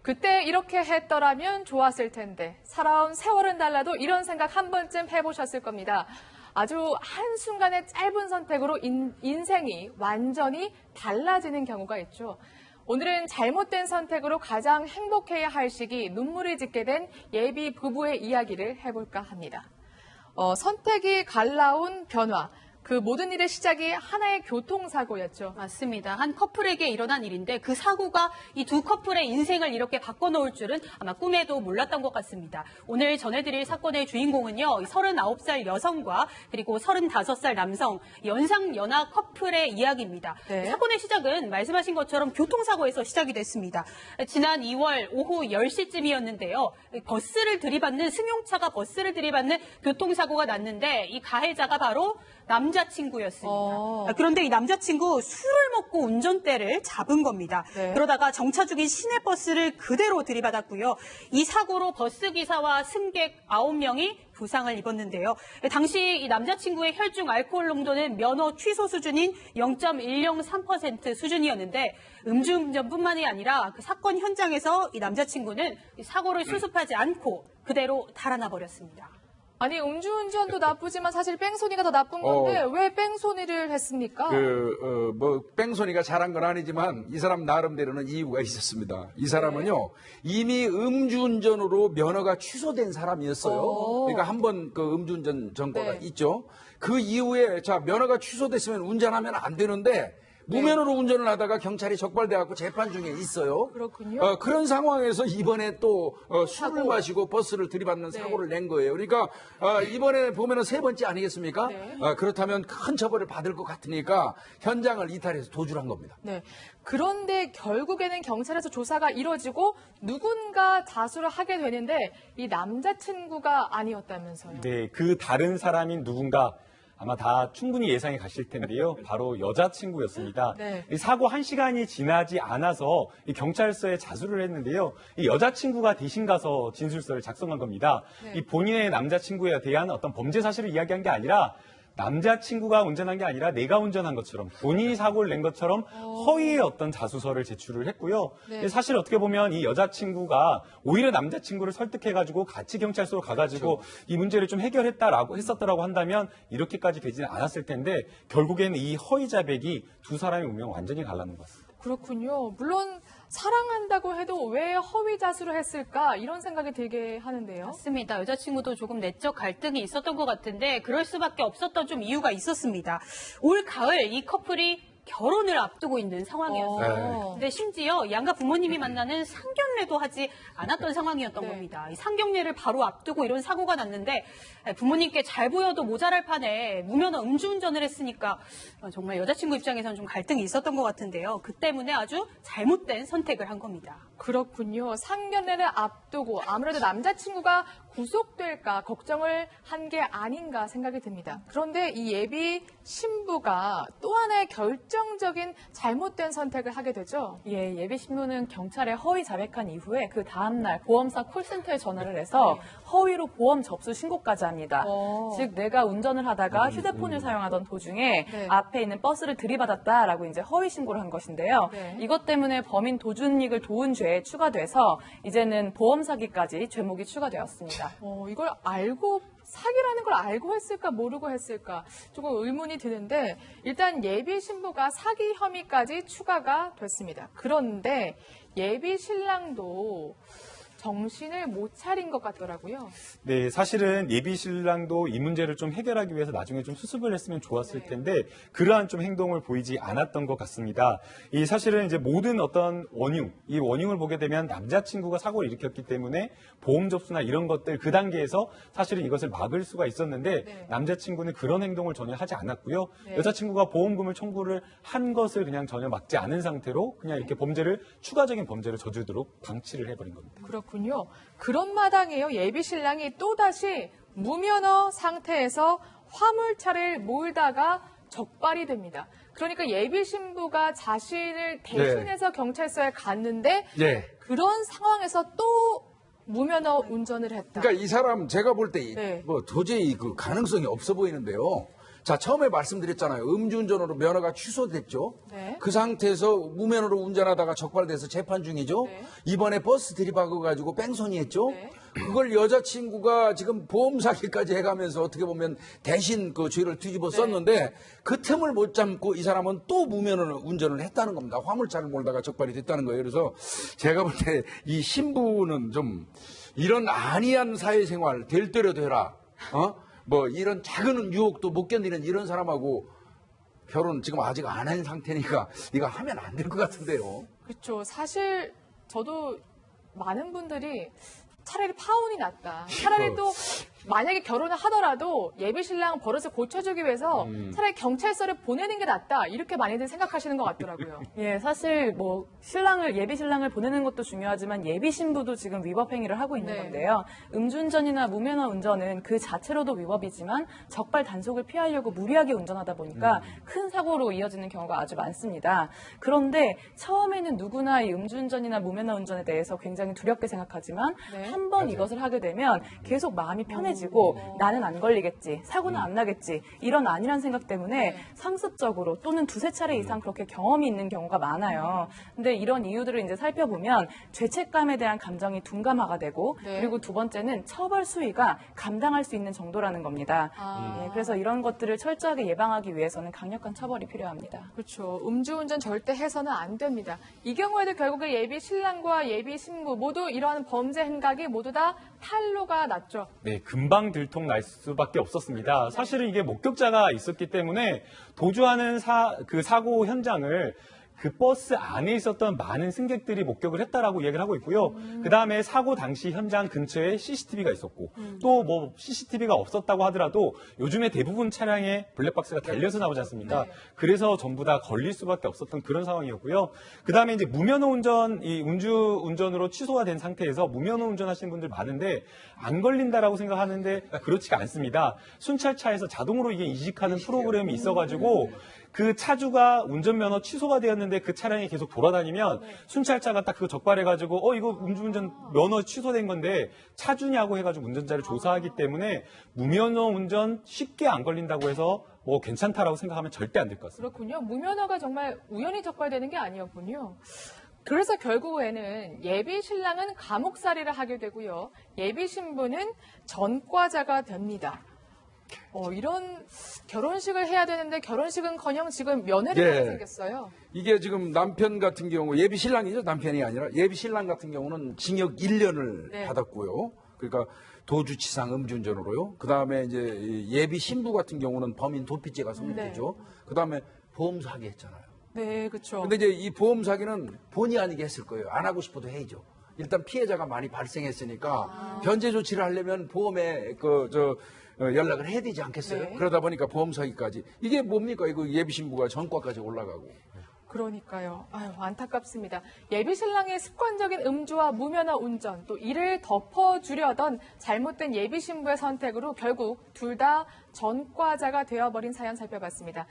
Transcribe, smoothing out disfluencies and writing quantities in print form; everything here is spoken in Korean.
그때 이렇게 했더라면 좋았을 텐데 살아온 세월은 달라도 이런 생각 한 번쯤 해보셨을 겁니다. 아주 한순간의 짧은 선택으로 인생이 완전히 달라지는 경우가 있죠. 오늘은 잘못된 선택으로 가장 행복해야 할 시기 눈물을 짓게 된 예비 부부의 이야기를 해볼까 합니다. 선택이 갈라온 변화. 그 모든 일의 시작이 하나의 교통사고였죠. 맞습니다. 한 커플에게 일어난 일인데 그 사고가 이 두 커플의 인생을 이렇게 바꿔놓을 줄은 아마 꿈에도 몰랐던 것 같습니다. 오늘 전해드릴 사건의 주인공은요. 39살 여성과 그리고 35살 남성 연상연하 커플의 이야기입니다. 네. 사건의 시작은 말씀하신 것처럼 교통사고에서 시작이 됐습니다. 지난 2월 오후 10시쯤이었는데요. 버스를 들이받는 승용차가 버스를 들이받는 교통사고가 났는데 이 가해자가 바로 남자친구였습니다. 그런데 이 남자친구 술을 먹고 운전대를 잡은 겁니다. 네. 그러다가 정차 중인 시내버스를 그대로 들이받았고요. 이 사고로 버스기사와 승객 9명이 부상을 입었는데요. 당시 이 남자친구의 혈중 알코올 농도는 면허 취소 수준인 0.103% 수준이었는데 음주운전뿐만이 아니라 그 사건 현장에서 이 남자친구는 이 사고를 수습하지 않고 그대로 달아나 버렸습니다. 아니 음주운전도 나쁘지만 사실 뺑소니가 더 나쁜 건데 왜 뺑소니를 했습니까? 뺑소니가 잘한 건 아니지만 이 사람 나름대로는 이유가 있었습니다. 이 사람은요 이미 음주운전으로 면허가 취소된 사람이었어요. 그러니까 한 번 그 음주운전 전과가 있죠. 그 이후에 자 면허가 취소됐으면 운전하면 안 되는데 무면허로 운전을 하다가 경찰이 적발돼갖고 재판 중에 있어요. 그렇군요. 그런 상황에서 이번에 또 술을 마시고 버스를 들이받는 사고를 낸 거예요. 그러니까 이번에 보면은 3번째 아니겠습니까? 네. 그렇다면 큰 처벌을 받을 것 같으니까 현장을 이탈해서 도주를 한 겁니다. 네. 그런데 결국에는 경찰에서 조사가 이뤄지고 누군가 자수를 하게 되는데 이 남자친구가 아니었다면서요. 네, 그 다른 사람인 누군가 아마 다 충분히 예상이 가실 텐데요. 바로 여자친구였습니다. 네. 이 사고 1시간이 지나지 않아서 이 경찰서에 자수를 했는데요. 이 여자친구가 대신 가서 진술서를 작성한 겁니다. 네. 이 본인의 남자친구에 대한 어떤 범죄 사실을 이야기한 게 아니라 남자친구가 운전한 게 아니라 내가 운전한 것처럼 본인이 사고를 낸 것처럼 허위의 어떤 자수서를 제출을 했고요. 네. 사실 어떻게 보면 이 여자친구가 오히려 남자친구를 설득해가지고 같이 경찰서로 가가지고 그렇죠. 이 문제를 좀 해결했다라고 했었더라고 한다면 이렇게까지 되지는 않았을 텐데 결국에는 이 허위 자백이 두 사람의 운명 완전히 갈라놓은 것 같습니다. 그렇군요. 물론 사랑한다고 해도 왜 허위 자수를 했을까 이런 생각이 들게 하는데요. 맞습니다. 여자친구도 조금 내적 갈등이 있었던 것 같은데 그럴 수밖에 없었던 좀 이유가 있었습니다. 올 가을 이 커플이 결혼을 앞두고 있는 상황이었어요. 근데 심지어 양가 부모님이 만나는 상견례도 하지 않았던 상황이었던 겁니다. 이 상견례를 바로 앞두고 이런 사고가 났는데 부모님께 잘 보여도 모자랄 판에 무면허 음주운전을 했으니까 정말 여자친구 입장에서는 좀 갈등이 있었던 것 같은데요. 그 때문에 아주 잘못된 선택을 한 겁니다. 그렇군요. 상견례를 앞두고 아무래도 남자친구가 구속될까 걱정을 한 게 아닌가 생각이 듭니다. 그런데 이 예비 신부가 또 하나의 결정적인 잘못된 선택을 하게 되죠. 예, 예비 신부는 경찰에 허위 자백한 이후에 그 다음날 보험사 콜센터에 전화를 해서 허위로 보험 접수 신고까지 합니다. 즉 내가 운전을 하다가 휴대폰을 사용하던 도중에 앞에 있는 버스를 들이받았다라고 이제 허위 신고를 한 것인데요. 이것 때문에 범인 도주익을 도운 죄에 추가돼서 이제는 보험 사기까지 죄목이 추가되었습니다. 이걸 알고 사기라는 걸 알고 했을까 모르고 했을까 조금 의문이 드는데 일단 예비 신부가 사기 혐의까지 추가가 됐습니다. 그런데 예비 신랑도 정신을 못 차린 것 같더라고요. 네, 사실은 예비 신랑도 이 문제를 좀 해결하기 위해서 나중에 좀 수습을 했으면 좋았을 텐데 그러한 좀 행동을 보이지 않았던 것 같습니다. 이 사실은 이제 모든 어떤 이 원흉을 보게 되면 남자친구가 사고를 일으켰기 때문에 보험 접수나 이런 것들 그 단계에서 사실은 이것을 막을 수가 있었는데 남자친구는 그런 행동을 전혀 하지 않았고요. 여자친구가 보험금을 청구를 한 것을 그냥 전혀 막지 않은 상태로 그냥 이렇게 추가적인 범죄를 저지르도록 방치를 해버린 겁니다. 그렇군요. 그런 마당에요. 예비 신랑이 또다시 무면허 상태에서 화물차를 몰다가 적발이 됩니다. 그러니까 예비 신부가 자신을 대신해서 경찰서에 갔는데 그런 상황에서 또 무면허 운전을 했다. 그러니까 이 사람 제가 볼 때 도저히 그 가능성이 없어 보이는데요. 자, 처음에 말씀드렸잖아요. 음주운전으로 면허가 취소됐죠. 네. 그 상태에서 무면허로 운전하다가 적발돼서 재판 중이죠. 네. 이번에 버스 들이박아가지고 뺑소니 했죠. 네. 그걸 여자친구가 지금 보험 사기까지 해가면서 어떻게 보면 대신 그 죄를 뒤집어 네. 썼는데 그 틈을 못 잡고 이 사람은 또 무면허로 운전을 했다는 겁니다. 화물차를 몰다가 적발이 됐다는 거예요. 그래서 제가 볼 때 이 신부는 좀 이런 안이한 사회생활 될 대로 되라. 뭐 이런 작은 유혹도 못 견디는 이런 사람하고 결혼 지금 아직 안 한 상태니까 이거 하면 안 될 것 같은데요. 그렇죠. 사실 저도 많은 분들이 차라리 파혼이 낫다. 차라리 또 만약에 결혼을 하더라도 예비 신랑 버릇을 고쳐주기 위해서 차라리 경찰서를 보내는 게 낫다. 이렇게 많이들 생각하시는 것 같더라고요. 예, 사실 뭐 예비 신랑을 보내는 것도 중요하지만 예비 신부도 지금 위법 행위를 하고 있는 네. 건데요. 음주운전이나 무면허 운전은 그 자체로도 위법이지만 적발 단속을 피하려고 무리하게 운전하다 보니까 큰 사고로 이어지는 경우가 아주 많습니다. 그런데 처음에는 누구나 이 음주운전이나 무면허 운전에 대해서 굉장히 두렵게 생각하지만 네. 한 번 이것을 하게 되면 계속 마음이 편해지고 나는 안 걸리겠지, 사고는 안 나겠지 이런 안일한 생각 때문에 네. 상습적으로 또는 두세 차례 이상 그렇게 경험이 있는 경우가 많아요. 근데 이런 이유들을 이제 살펴보면 죄책감에 대한 감정이 둔감화가 되고 네. 그리고 두 번째는 처벌 수위가 감당할 수 있는 정도라는 겁니다. 아. 예, 그래서 이런 것들을 철저하게 예방하기 위해서는 강력한 처벌이 필요합니다. 그렇죠. 음주운전 절대 해서는 안 됩니다. 이 경우에도 결국에 예비 신랑과 예비 신부 모두 이러한 범죄 행각이 모두 다 탄로가 났죠. 네, 금방 들통 날 수밖에 없었습니다. 사실은 이게 목격자가 있었기 때문에 도주하는 그 사고 현장을 그 버스 안에 있었던 많은 승객들이 목격을 했다라고 이야기를 하고 있고요. 그 다음에 사고 당시 현장 근처에 CCTV가 있었고 또 뭐 CCTV가 없었다고 하더라도 요즘에 대부분 차량에 블랙박스가 달려서 나오지 않습니까? 네. 그래서 전부 다 걸릴 수밖에 없었던 그런 상황이었고요. 그 다음에 이제 무면허 운전, 이 음주운전으로 취소가 된 상태에서 무면허 운전하시는 분들 많은데 안 걸린다라고 생각하는데 그렇지가 않습니다. 순찰차에서 자동으로 이게 이식하는 프로그램이 있어가지고 그 차주가 운전면허 취소가 되었는데 그 차량이 계속 돌아다니면 순찰차가 딱 그거 적발해가지고 이거 음주운전 면허 취소된 건데 차주냐고 해가지고 운전자를 조사하기 때문에 무면허 운전 쉽게 안 걸린다고 해서 뭐 괜찮다라고 생각하면 절대 안 될 것 같습니다. 그렇군요. 무면허가 정말 우연히 적발되는 게 아니었군요. 그래서 결국에는 예비 신랑은 감옥살이를 하게 되고요. 예비 신부는 전과자가 됩니다. 이런 결혼식을 해야 되는데 결혼식은커녕 지금 면회를 하게 생겼어요. 이게 지금 남편 같은 경우 예비 신랑이죠. 남편이 아니라 예비 신랑 같은 경우는 징역 1년을 네. 받았고요. 그러니까 도주치상 음주운전으로요. 그 다음에 이제 예비 신부 같은 경우는 범인 도피죄가 성립되죠. 그 다음에 보험 사기 했잖아요. 네, 그렇죠. 근데 이제 이 보험 사기는 본의 아니게 했을 거예요. 안 하고 싶어도 해야죠. 일단 피해자가 많이 발생했으니까 변제 조치를 하려면 보험에 연락을 해야 되지 않겠어요? 네. 그러다 보니까 보험 사기까지 이게 뭡니까? 이거 예비 신부가 전과까지 올라가고. 그러니까요. 아유, 안타깝습니다. 예비 신랑의 습관적인 음주와 무면허 운전, 또 이를 덮어주려던 잘못된 예비 신부의 선택으로 결국 둘 다 전과자가 되어버린 사연 살펴봤습니다.